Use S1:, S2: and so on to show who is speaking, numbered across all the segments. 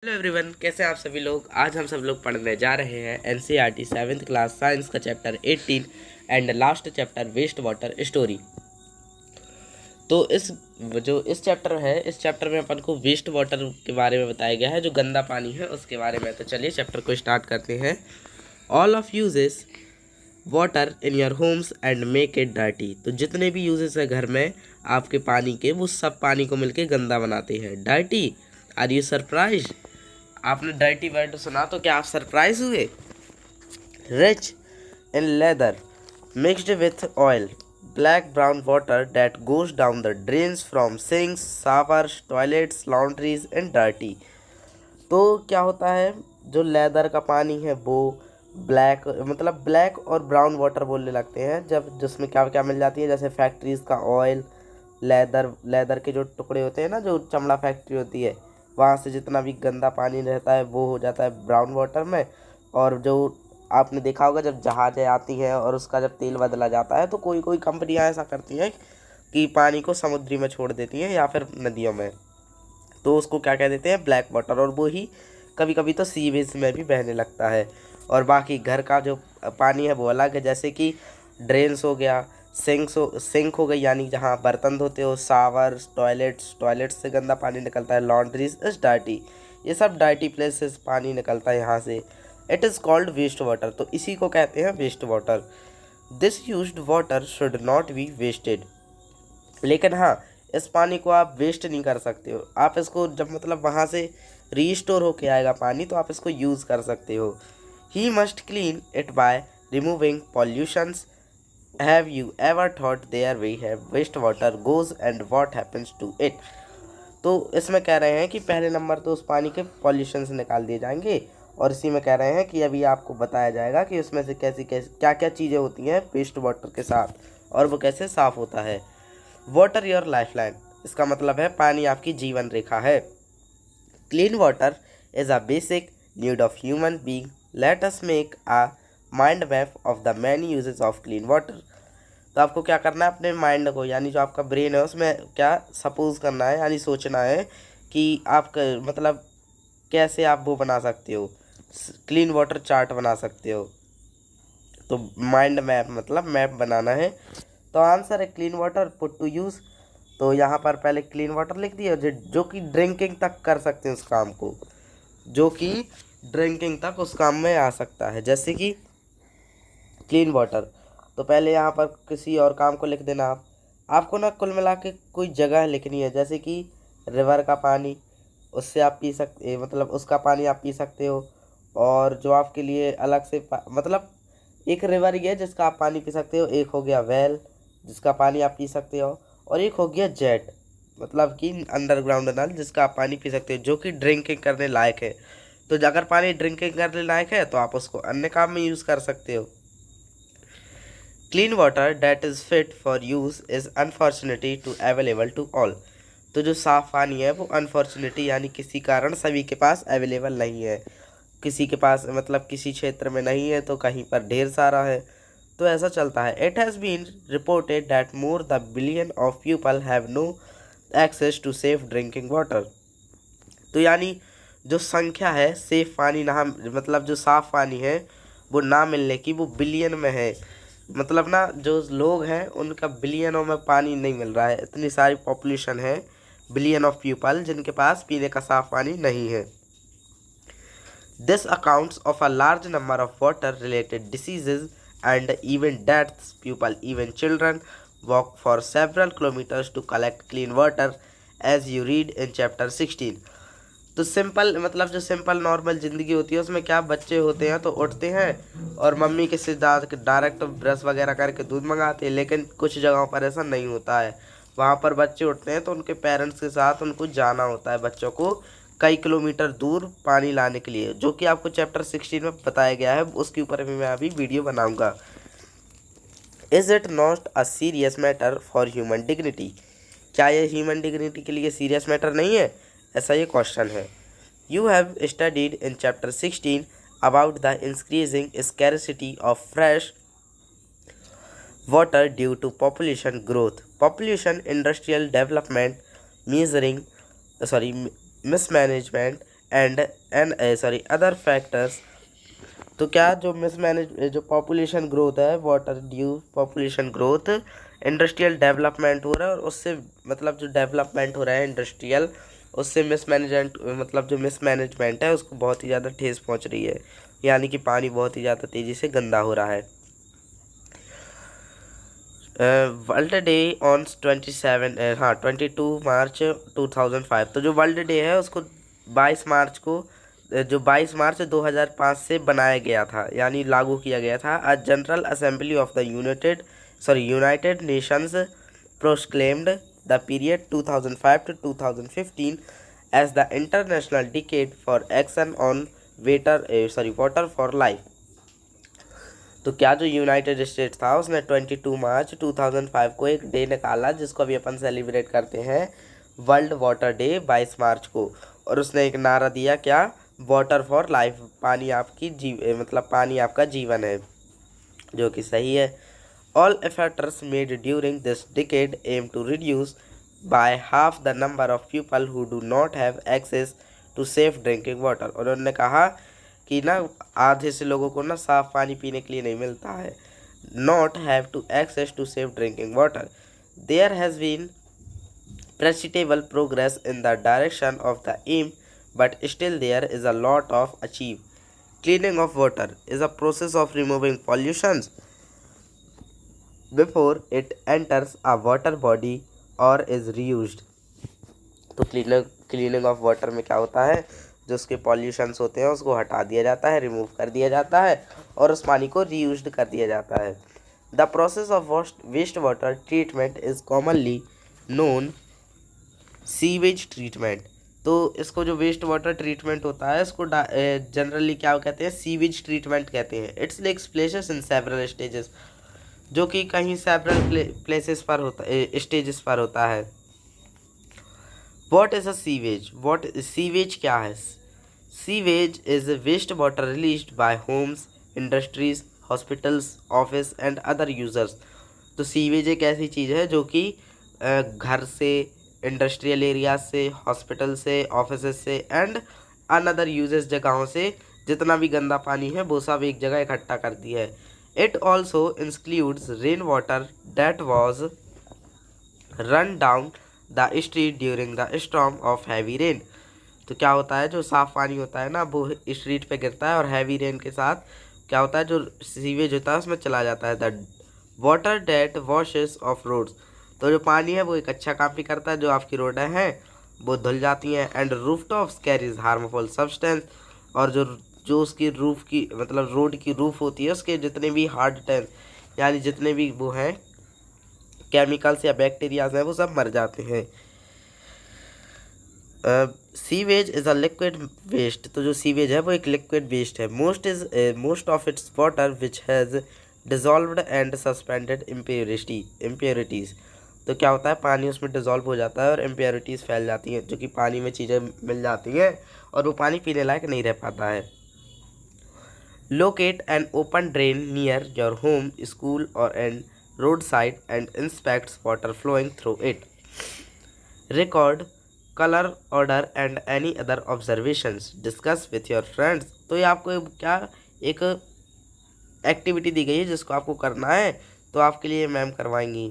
S1: Hello everyone, कैसे हैं आप सभी लोग। आज हम सब लोग पढ़ने जा रहे हैं एनसीईआरटी 7th क्लास साइंस का chapter 18 and last chapter waste water story. तो इस चैप्टर है, इस चैप्टर में अपन को वेस्ट वाटर के बारे में बताया गया है, जो गंदा पानी है उसके बारे में। तो चलिए चैप्टर को स्टार्ट करते हैं। All of uses water in your homes and make it dirty. तो जितने भी यूजेस है घर में आपके पानी के, वो सब पानी को मिलके गंदा बनाते हैं। Dirty, are you surprise? आपने डर्टी वर्ड सुना तो क्या आप सरप्राइज हुए? Rich in lather mixed with oil, black brown water that goes down the drains from sinks, showers, toilets, laundries and dirty. तो क्या होता है, जो लेदर का पानी है वो ब्लैक और ब्राउन वाटर बोलने लगते हैं जब जिसमें क्या क्या मिल जाती है, जैसे फैक्ट्रीज का ऑयल, लेदर के जो टुकड़े होते हैं ना, जो चमड़ा फैक्ट्री होती है, वहाँ से जितना भी गंदा पानी रहता है वो हो जाता है ब्राउन वाटर में। और जो आपने देखा होगा, जब जहाज़ें आती हैं और उसका जब तेल बदला जाता है, तो कोई कोई कंपनियां ऐसा करती हैं कि पानी को समुद्री में छोड़ देती हैं या फिर नदियों में, तो उसको क्या कह देते हैं, ब्लैक वाटर। और वो ही कभी कभी तो सीवेज में भी बहने लगता है। और बाकी घर का जो पानी है वो अलग है, जैसे कि ड्रेन्स हो गया, सिंक हो गई, यानी जहाँ बर्तन धोते हो, शावर, टॉयलेट्स से गंदा पानी निकलता है, लॉन्ड्रीज इज डर्टी, ये सब डर्टी प्लेसेस पानी निकलता है यहाँ से। It is called waste water, तो इसी को कहते हैं waste water. This used water should not be wasted. लेकिन हाँ, इस पानी को आप वेस्ट नहीं कर सकते हो। आप इसको जब वहाँ से रीस्टोर होके आएगा पानी, तो आप इसको यूज़ कर सकते हो। He must clean it by removing pollutions. Have you ever thought there way have waste water goes and what happens to it. तो इसमें कह रहे हैं कि पहले नंबर तो उस पानी के पॉल्यूशन से निकाल दिए जाएंगे, और इसी में कह रहे हैं कि अभी आपको बताया जाएगा कि उसमें से कैसी कैसी क्या क्या चीज़ें होती हैं वेस्ट वाटर के साथ, और वो कैसे साफ़ होता है। वाटर योर लाइफलाइन, इसका मतलब है पानी आपकी जीवन रेखा है। Clean water is a basic need of human being. Let us make a mind map of the many uses of clean water. तो आपको क्या करना है, अपने माइंड को, यानी जो आपका ब्रेन है उसमें क्या सपोज करना है, यानी सोचना है कि आप कैसे आप वो बना सकते हो, क्लीन वाटर चार्ट बना सकते हो। तो माइंड मैप मतलब मैप बनाना है। तो आंसर है clean water put to use. तो यहाँ पर पहले क्लीन वाटर लिख दिया, जो कि ड्रिंकिंग तक कर सकते हैं उस काम को, जो कि ड्रिंकिंग तक उस काम में आ सकता है, जैसे कि क्लीन वाटर। तो पहले यहाँ पर किसी और काम को लिख देना आपको ना कुल मिला के कोई जगह लिखनी है, जैसे कि रिवर का पानी, उससे आप पी सकते, उसका पानी आप पी सकते हो। और जो आपके लिए अलग से एक रिवर ही है जिसका आप पानी पी सकते हो, एक हो गया वेल जिसका पानी आप पी सकते हो, और एक हो गया जेट कि अंडरग्राउंड नल जिसका आप पानी पी सकते हो, जो कि ड्रिंकिंग करने लायक है। तो अगर पानी ड्रिंकिंग करने लायक है तो आप उसको अन्य काम में यूज़ कर सकते हो। Clean water that is fit for use is unfortunately to available to all. तो जो साफ़ पानी है वो अनफॉर्चुनेटली यानी किसी कारण सभी के पास अवेलेबल नहीं है। किसी के पास किसी क्षेत्र में नहीं है तो कहीं पर ढेर सारा है, तो ऐसा चलता है। It has been reported that more the billion of people have no access to safe drinking water. तो यानी जो संख्या है सेफ पानी ना, जो साफ़ पानी है वो ना मिलने की, वो बिलियन में है। जो लोग हैं उनका बिलियनों में पानी नहीं मिल रहा है, इतनी सारी पॉपुलेशन है, बिलियन ऑफ पीपल जिनके पास पीने का साफ पानी नहीं है। This accounts of a large number of water related diseases and even deaths. People even children walk for several kilometres to collect clean water as you read in chapter 16। तो simple जो simple normal ज़िंदगी होती है उसमें क्या, बच्चे होते हैं तो उठते हैं और मम्मी के से डायरेक्ट ब्रश वगैरह करके दूध मंगाते हैं, लेकिन कुछ जगहों पर ऐसा नहीं होता है। वहाँ पर बच्चे उठते हैं तो उनके पेरेंट्स के साथ उनको जाना होता है, बच्चों को कई किलोमीटर दूर पानी लाने के लिए, जो कि आपको चैप्टर 16 में बताया गया है, उसके ऊपर भी मैं अभी वीडियो बनाऊँगा। Is it not a serious matter for human dignity? क्या ये ह्यूमन डिग्निटी के लिए सीरियस मैटर नहीं है, ऐसा ये क्वेश्चन है। You have studied in chapter 16 about the increasing scarcity of fresh water due to population growth, population, industrial development, measuring, mismanagement, and other factors. तो क्या जो जो पॉपुलेशन ग्रोथ है, water due population growth, industrial development हो रहा है, और उससे मतलब जो डेवलपमेंट हो रहा है इंडस्ट्रियल, उससे मिसमैनेजमेंट मतलब जो मिसमैनेजमेंट है उसको बहुत ही ज़्यादा ठेस पहुंच रही है, यानी कि पानी बहुत ही ज़्यादा तेज़ी से गंदा हो रहा है। वर्ल्ड डे ऑन 22 मार्च 2005। तो जो वर्ल्ड डे है उसको 22 मार्च को जो 22 मार्च 2005 से बनाया गया था, यानी लागू किया गया था। A general assembly of the United Nations proclaimed the period 2005 to 2015 as the international decade for action on water for life. तो क्या जो यूनाइटेड स्टेट्स था उसने 22 मार्च 2005 को एक डे निकाला जिसको अभी अपन सेलिब्रेट करते हैं वर्ल्ड वाटर डे 22 मार्च को, और उसने एक नारा दिया, क्या, वाटर फॉर लाइफ, पानी आपकी मतलब पानी आपका जीवन है, जो कि सही है। All efforts made during this decade aim to reduce by half the number of people who do not have access to safe drinking water. उन्होंने कहा कि ना आधे से लोगों को ना साफ पानी पीने के लिए नहीं मिलता है, not have to access to safe drinking water. There has been perceptible progress in the direction of the aim, but still there is a lot of achieve. Cleaning of water is a process of removing pollutions before it enters a water body or is reused. तो cleaning of water में क्या होता है, जो उसके pollutions होते हैं उसको हटा दिया जाता है, रिमूव कर दिया जाता है, और उस पानी को रीयूज्ड कर दिया जाता है। The process of waste water treatment is commonly known sewage treatment. तो इसको जो वेस्ट वाटर ट्रीटमेंट होता है इसको जनरली क्या कहते हैं, सीवेज ट्रीटमेंट कहते हैं। It's takes places in several stages, जो कि कहीं सेवरल प्लेसेस पर होता है, स्टेजेस पर होता है। What is a sewage? Sewage क्या है? Sewage is waste water released by homes, industries, hospitals, office and other users. तो सीवेज एक ऐसी चीज़ है जो कि घर से, इंडस्ट्रियल एरिया से, हॉस्पिटल से, ऑफिस से एंड अनदर यूजेस जगहों से जितना भी गंदा पानी है वो सब एक जगह इकट्ठा करती है। It also includes rain water that was run down the street during the storm of heavy rain. तो क्या होता है, जो साफ़ पानी होता है ना वो स्ट्रीट पे गिरता है, और हैवी रेन के साथ क्या होता है, जो सीवेज होता है उसमें चला जाता है। The water that washes off roads. तो जो पानी है वो एक अच्छा काम भी करता है, जो आपकी रोडें हैं वो धुल जाती हैं। And roof tops carries harmful substance. और जो जो उसकी रूफ की मतलब रोड की रूफ होती है उसके जितने भी हार्ड टेंस, यानी जितने भी वो हैं केमिकल्स या बैक्टीरियाज हैं वो सब मर जाते हैं। Sewage is a liquid waste. तो जो सीवेज है वो एक लिक्विड वेस्ट है। Most of its water which has dissolved and suspended impurities. तो क्या होता है, पानी उसमें डिजॉल्व हो जाता है और इम्प्योरिटीज़ फैल जाती हैं, जो कि पानी में चीज़ें मिल जाती हैं और वो पानी पीने लायक नहीं रह पाता है। Locate an open drain near your home, school और an road side and inspects water flowing through it. Record colour, odour and any other observations, discuss with your friends. तो ये आपको क्या एक एक्टिविटी दी गई है जिसको आपको करना है, तो आपके लिए मैम करवाएंगी,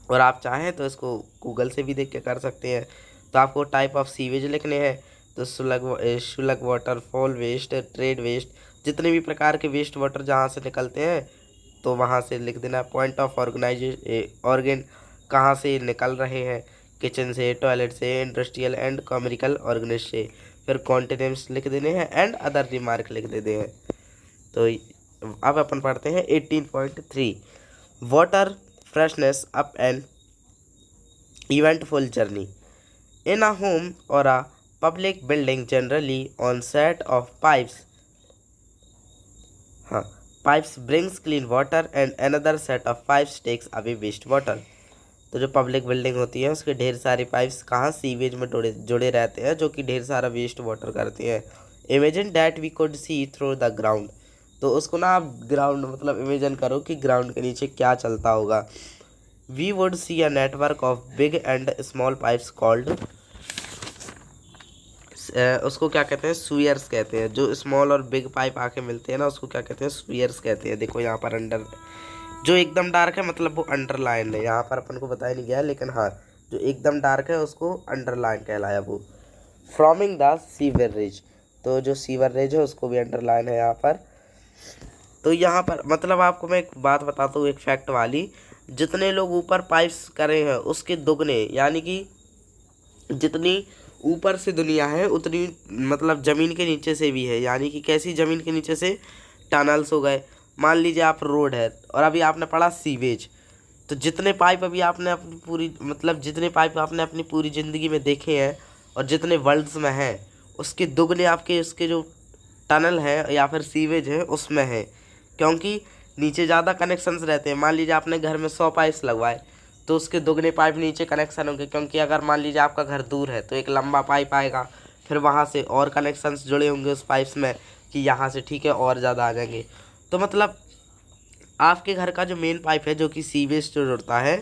S1: और आप चाहें तो इसको गूगल से भी देख के कर सकते हैं। तो आपको टाइप ऑफ सीवेज लिखने हैं, तो शुल्क water, foul waste, trade waste, जितने भी प्रकार के वेस्ट वाटर जहाँ से निकलते हैं तो वहाँ से लिख देना। पॉइंट ऑफ ऑर्गेन, कहाँ से निकल रहे हैं, किचन से, टॉयलेट से, इंडस्ट्रियल एंड कॉमर्शियल ऑर्गेनिज से। फिर कॉन्टिनेंट्स लिख देने हैं एंड अदर रिमार्क लिख देते हैं। तो अब अपन पढ़ते हैं 18.3 water freshness up an eventful journey. In a home or a public building, generally on set of pipes brings clean water and another set of pipes takes away waste water. तो जो public building होती है उसके ढेर सारे pipes कहाँ sewage में जुड़े रहते हैं, जो कि ढेर सारा वेस्ट वाटर करते हैं। Imagine that we could see through the ground. तो उसको ना आप ग्राउंड मतलब इमेजिन करो कि ग्राउंड के नीचे क्या चलता होगा। We would see a network of big and small pipes called उसको क्या कहते हैं, स्वीयर्स कहते हैं। जो स्मॉल और बिग पाइप आके मिलते हैं ना, उसको क्या कहते हैं, स्वीयर्स कहते हैं। देखो यहाँ पर अंडर जो एकदम डार्क है मतलब वो अंडरलाइन है, यहाँ पर अपन को बताया नहीं गया, लेकिन हाँ जो एकदम डार्क है उसको अंडरलाइन कहलाया वो। फ्रॉमिंग द सीवरेज, तो जो सीवरेज है उसको भी अंडरलाइन है यहाँ पर। तो यहाँ पर मतलब आपको मैं एक बात बताता हूँ, एक फैक्ट वाली, जितने लोग ऊपर पाइप्स करे हैं उसके दुगने, यानी कि जितनी ऊपर से दुनिया है उतनी मतलब ज़मीन के नीचे से भी है। यानी कि कैसी, ज़मीन के नीचे से टनल्स हो गए। मान लीजिए आप रोड है और अभी आपने पढ़ा सीवेज, तो जितने पाइप अभी आपने अपनी पूरी मतलब जितने पाइप आपने अपनी पूरी ज़िंदगी में देखे हैं और जितने वर्ल्ड्स में हैं उसके दुगने आपके उसके जो टनल है या फिर सीवेज है उसमें है। क्योंकि नीचे ज़्यादा कनेक्शंस रहते हैं। मान लीजिए आपने घर में 100 पाइप्स लगवाए तो उसके दुगने पाइप नीचे कनेक्शन होंगे, क्योंकि अगर मान लीजिए आपका घर दूर है तो एक लंबा पाइप आएगा, फिर वहाँ से और कनेक्शंस जुड़े होंगे उस पाइप्स में कि यहाँ से ठीक है और ज़्यादा आ जाएंगे। तो मतलब आपके घर का जो मेन पाइप है जो कि सीवेज जो जुड़ता है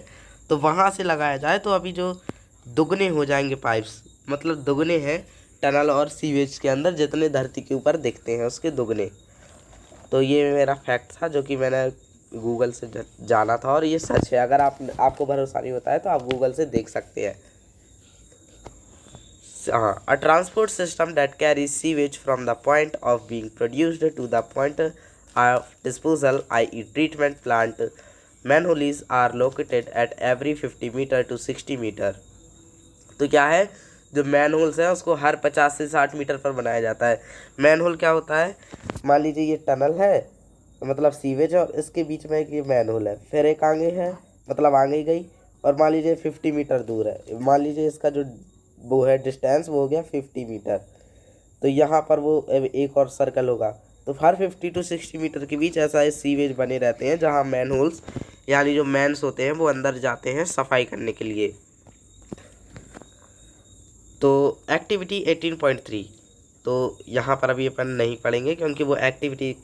S1: तो वहाँ से लगाया जाए तो अभी जो दुगने हो जाएंगे पाइप्स, मतलब दुगने हैं टनल और सीवेज के अंदर जितने धरती के ऊपर दिखते हैं उसके दुगने। तो ये मेरा फैक्ट था जो कि मैंने गूगल से जाना था और ये सच है। अगर आपको भरोसा नहीं होता है तो आप गूगल से देख सकते हैं। हाँ, a transport system that carries sewage from the point of being produced to the point of disposal i.e. Treatment plant manholes are located at every 50 meter to 60 meter. तो क्या है, जो मैनहोल्स है उसको हर 50 से 60 मीटर पर बनाया जाता है। मैनहोल क्या होता है, मान लीजिए ये टनल है मतलब सीवेज है और इसके बीच में एक ये मैनहोल है, फिर एक आगे है मतलब आगे गई, और मान लीजिए 50 मीटर दूर है, मान लीजिए इसका जो वो है डिस्टेंस वो हो गया 50 मीटर। तो यहाँ पर वो एक और सर्कल होगा, तो हर 50 टू 60 मीटर के बीच ऐसा सीवेज बने रहते हैं जहाँ मैनहोल्स यानी जो मैन्स होते हैं वो अंदर जाते हैं सफाई करने के लिए। तो एक्टिविटी 18.3, तो यहाँ पर अभी अपन नहीं पढ़ेंगे क्योंकि वो एक्टिविटी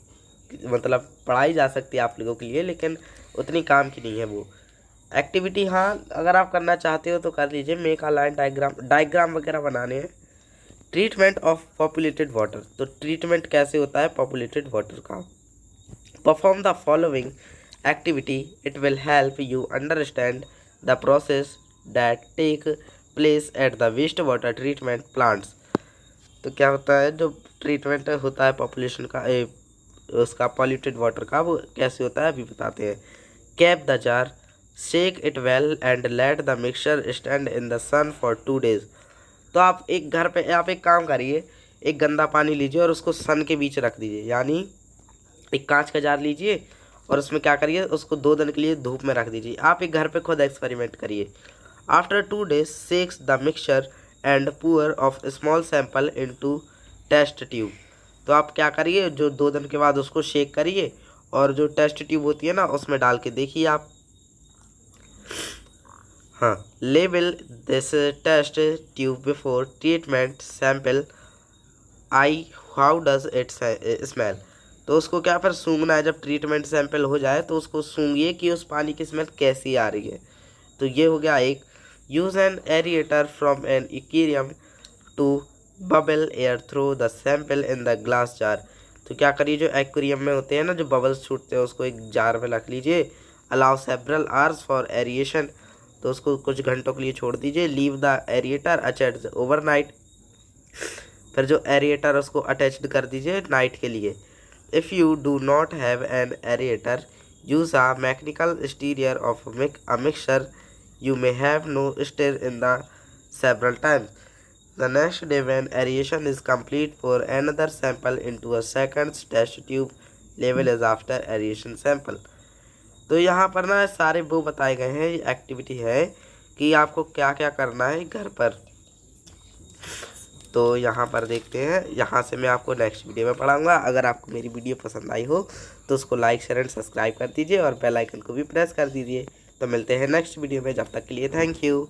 S1: मतलब पढ़ाई जा सकती है आप लोगों के लिए, लेकिन उतनी काम की नहीं है वो एक्टिविटी। हाँ, अगर आप करना चाहते हो तो कर लीजिए। मेक अ लाइन डायग्राम वगैरह बनाने हैं। ट्रीटमेंट ऑफ पॉपुलेटेड वाटर, तो ट्रीटमेंट कैसे होता है पॉपुलेटेड वाटर का। Perform the following activity, it will help you understand the process that take place at the waste water treatment plants. तो क्या होता है, जो ट्रीटमेंट होता है पॉपुलेशन का उसका पॉल्यूटेड वाटर का, वो कैसे होता है अभी बताते हैं। Cap the jar, shake it well and let the mixture stand in the sun for 2 days। तो आप एक घर पे आप एक काम करिए, एक गंदा पानी लीजिए और उसको सन के बीच रख दीजिए, यानी एक कांच का जार लीजिए और उसमें क्या करिए, उसको 2 दिन के लिए धूप में रख दीजिए। आप एक घर पे खुद एक्सपेरिमेंट करिए। After 2 days shakes the mixture and pour off small sample into test tube. तो आप क्या करिए, जो 2 दिन के बाद उसको शेक करिए और जो टेस्ट ट्यूब होती है ना उसमें डाल के देखिए आप। हाँ, label this test tube before treatment sample I, how does it smell. तो उसको क्या फिर सूंघना है, जब ट्रीटमेंट सैंपल हो जाए तो उसको सूंघिए कि उस पानी की स्मेल कैसी आ रही है। तो ये हो गया एक। Use an aerator from an aquarium to bubble air through the sample in the glass jar. तो क्या करिए, जो एक्वेरियम में होते हैं ना जो बबल्स छूटते हैं उसको एक जार में रख लीजिए। Allow several hours for aeration, तो उसको कुछ घंटों के लिए छोड़ दीजिए। लीव द एरिएटर अटैच्ड ओवरनाइट, फिर जो एरिएटर उसको अटैच्ड कर दीजिए नाइट के लिए। If you do not have an aerator, use a mechanical stirrer of a mixture, you may have no stir in the several times. The next day when aeration is complete, pour another sample into a second test tube. Level is after aeration sample. तो यहाँ पर ना सारे वो बताए गए हैं, ये एक्टिविटी है कि आपको क्या क्या करना है घर पर। तो यहाँ पर देखते हैं, यहाँ से मैं आपको नेक्स्ट वीडियो में पढ़ाऊँगा। अगर आपको मेरी वीडियो पसंद आई हो तो उसको लाइक शेयर एंड सब्सक्राइब कर दीजिए और बेल आइकन को भी प्रेस कर दीजिए। तो मिलते हैं नेक्स्ट वीडियो में, जब तक के लिए थैंक यू।